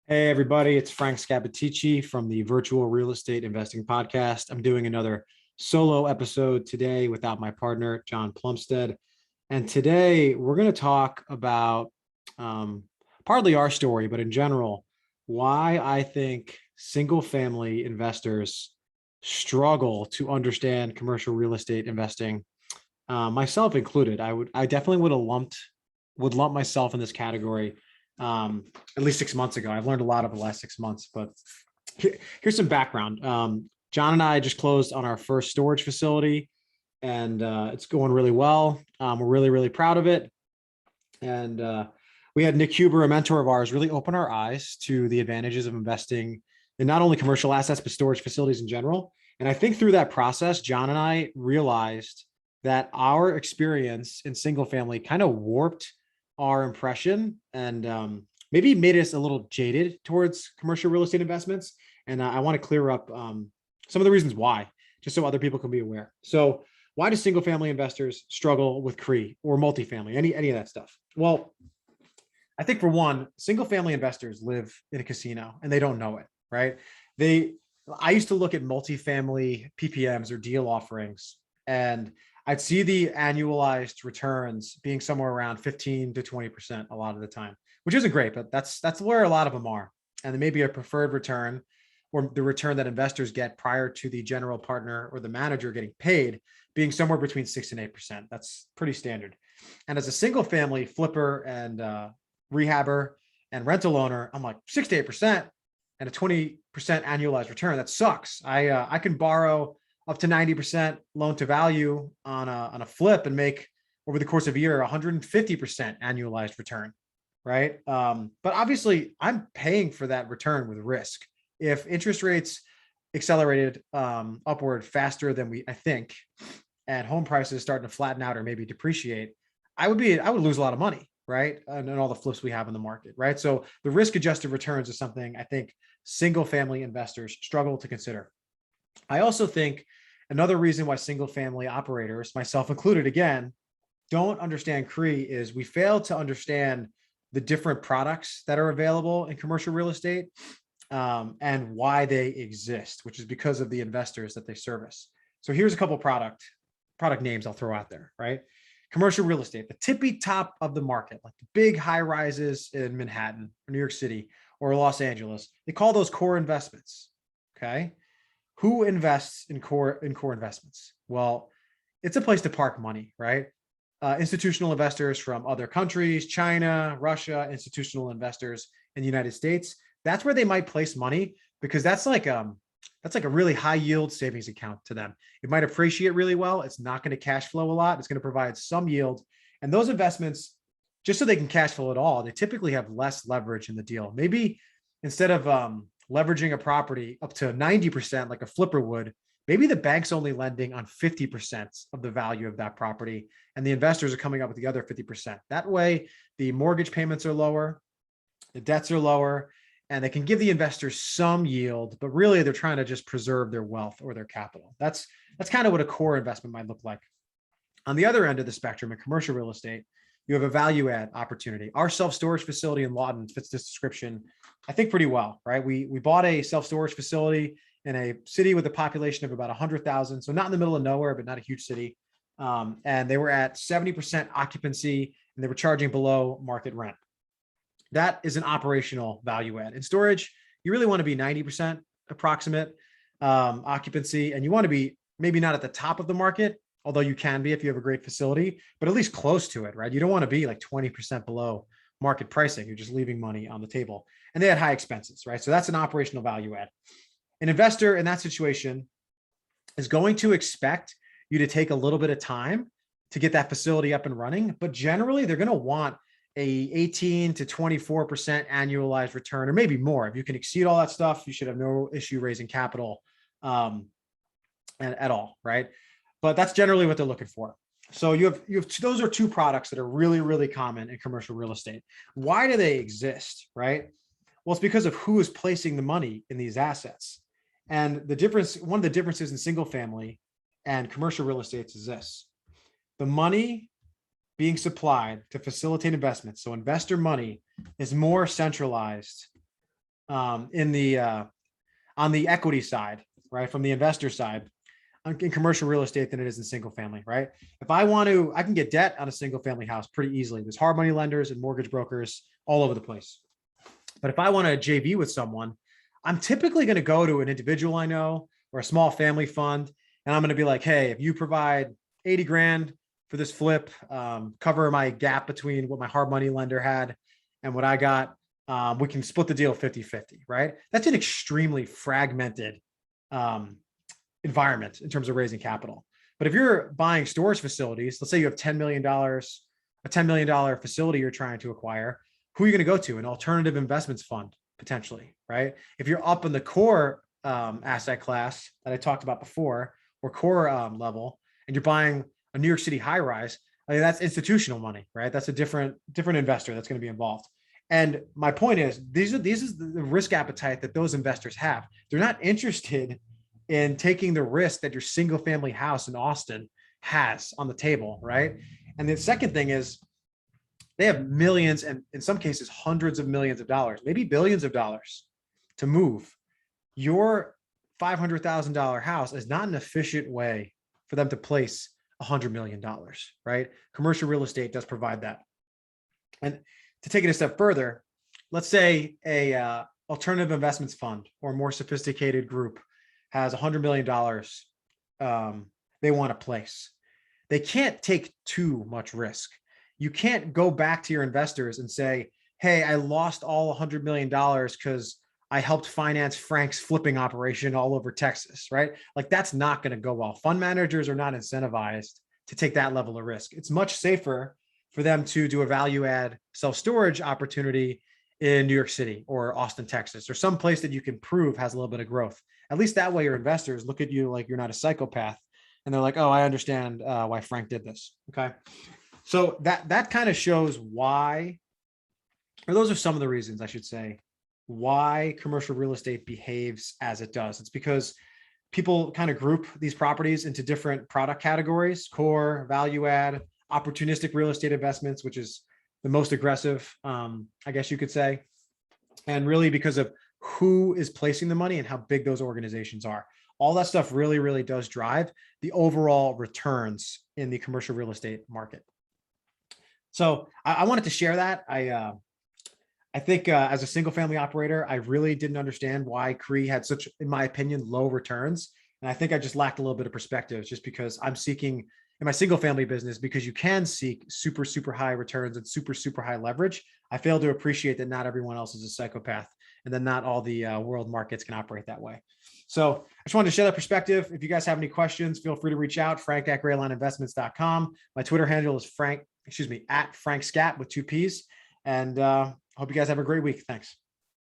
Hey, everybody, it's Frank Scappaticci from the Virtual Real Estate Investing Podcast. I'm doing another solo episode today without my partner, John Plumstead. And today we're going to talk about um, partly our story, but in general, why I think single family investors struggle to understand commercial real estate investing, myself included. I definitely would lump myself in this category um, at least 6 months ago. I've learned a lot over the last 6 months, but here's some background. John and I just closed on our first storage facility, and it's going really well. We're really, really proud of it. And we had Nick Huber, a mentor of ours, really open our eyes to the advantages of investing in not only commercial assets, but storage facilities in general. And I think through that process, John and I realized that our experience in single family kind of warped our impression and maybe made us a little jaded towards commercial real estate investments. And I want to clear up some of the reasons why, just so other people can be aware. So, why do single family investors struggle with CRE or multifamily, any of that stuff? Well, I think for one, single family investors live in a casino and they don't know it, right? They I used to look at multifamily PPMs or deal offerings, and I'd see the annualized returns being somewhere around 15 to 20% a lot of the time, which isn't great, but that's where a lot of them are. And there may be a preferred return or the return that investors get prior to the general partner or the manager getting paid being somewhere between 6 and 8%. That's pretty standard. And as a single family flipper and rehabber and rental owner, I'm like 6 to 8% and a 20% annualized return. That sucks. I can borrow up to 90% loan to value on a flip and make over the course of a year 150% annualized return, right? But obviously, I'm paying for that return with risk. If interest rates accelerated upward faster than I think, and home prices starting to flatten out or maybe depreciate, I would lose a lot of money, right? And all the flips we have in the market, right? So the risk adjusted returns is something I think single family investors struggle to consider. I also think another reason why single family operators, myself included, again, don't understand CRE is we fail to understand the different products that are available in commercial real estate and why they exist, which is because of the investors that they service. So here's a couple product names I'll throw out there, right? Commercial real estate, the tippy top of the market, like the big high rises in Manhattan or New York City or Los Angeles. They call those core investments. Okay. Who invests in core investments? Well, it's a place to park money, right? Institutional investors from other countries, China, Russia, institutional investors in the United States. That's where they might place money because that's like a really high yield savings account to them. It might appreciate really well. It's not going to cash flow a lot. It's going to provide some yield. And those investments, just so they can cash flow at all, they typically have less leverage in the deal. Maybe instead of leveraging a property up to 90% like a flipper would, maybe the bank's only lending on 50% of the value of that property and the investors are coming up with the other 50%. That way, the mortgage payments are lower, the debts are lower, and they can give the investors some yield, but really they're trying to just preserve their wealth or their capital. That's kind of what a core investment might look like. On the other end of the spectrum in commercial real estate, you have a value add opportunity. Our self-storage facility in Lawton fits this description, I think, pretty well, right? We bought a self-storage facility in a city with a population of about 100,000. So not in the middle of nowhere, but not a huge city. And they were at 70% occupancy and they were charging below market rent. That is an operational value add. In storage, you really want to be 90% approximate occupancy, and you want to be maybe not at the top of the market, although you can be if you have a great facility, but at least close to it, right? You don't want to be like 20% below market pricing. You're just leaving money on the table. And they had high expenses, right? So that's an operational value add. An investor in that situation is going to expect you to take a little bit of time to get that facility up and running, but generally they're going to want a 18 to 24% annualized return, or maybe more. If you can exceed all that stuff, you should have no issue raising capital at all, right? But that's generally what they're looking for. So you have those are two products that are really, really common in commercial real estate. Why do they exist, right? Well, it's because of who is placing the money in these assets. And one of the differences in single family and commercial real estate is this: the money being supplied to facilitate investments, so investor money, is more centralized in the on the equity side, right, from the investor side in commercial real estate than it is in single family, right? If I want to, I can get debt on a single family house pretty easily. There's hard money lenders and mortgage brokers all over the place. But if I want to JV with someone, I'm typically going to go to an individual I know or a small family fund. And I'm going to be like, hey, if you provide 80 grand for this flip, cover my gap between what my hard money lender had and what I got, we can split the deal 50-50, right? That's an extremely fragmented environment in terms of raising capital. But if you're buying storage facilities, let's say you have $10 million, a $10 million facility you're trying to acquire, who are you going to go to? An alternative investments fund, potentially, right? If you're up in the core asset class that I talked about before, or core level, and you're buying a New York City high rise, I mean, that's institutional money, right? That's a different investor that's going to be involved. And my point is, these is the risk appetite that those investors have. They're not interested in taking the risk that your single family house in Austin has on the table, right? And the second thing is they have millions and in some cases hundreds of millions of dollars, maybe billions of dollars to move. Your $500,000 house is not an efficient way for them to place $100 million, right? Commercial real estate does provide that. And to take it a step further, let's say a alternative investments fund or a more sophisticated group has $100 million they want to place. They can't take too much risk. You can't go back to your investors and say, hey, I lost all $100 million because I helped finance Frank's flipping operation all over Texas, right? Like that's not going to go well. Fund managers are not incentivized to take that level of risk. It's much safer for them to do a value add self-storage opportunity in New York City or Austin, Texas, or some place that you can prove has a little bit of growth. At least that way your investors look at you like you're not a psychopath and they're like, oh, I understand why Frank did this. Okay. So that kind of shows why, or those are some of the reasons I should say, why commercial real estate behaves as it does. It's because people kind of group these properties into different product categories: core, value add, opportunistic real estate investments, which is the most aggressive, I guess you could say. And really because of who is placing the money and how big those organizations are. All that stuff really, really does drive the overall returns in the commercial real estate market. So I wanted to share that. I think as a single family operator, I really didn't understand why CRE had such, in my opinion, low returns. And I think I just lacked a little bit of perspective just because I'm seeking in my single family business, because you can seek super, super high returns and super, super high leverage. I fail to appreciate that not everyone else is a psychopath and then not all the world markets can operate that way. So I just wanted to share that perspective. If you guys have any questions, feel free to reach out, frank@graylineinvestments.com. My Twitter handle is @FrankScat with 2 P's. And hope you guys have a great week. Thanks.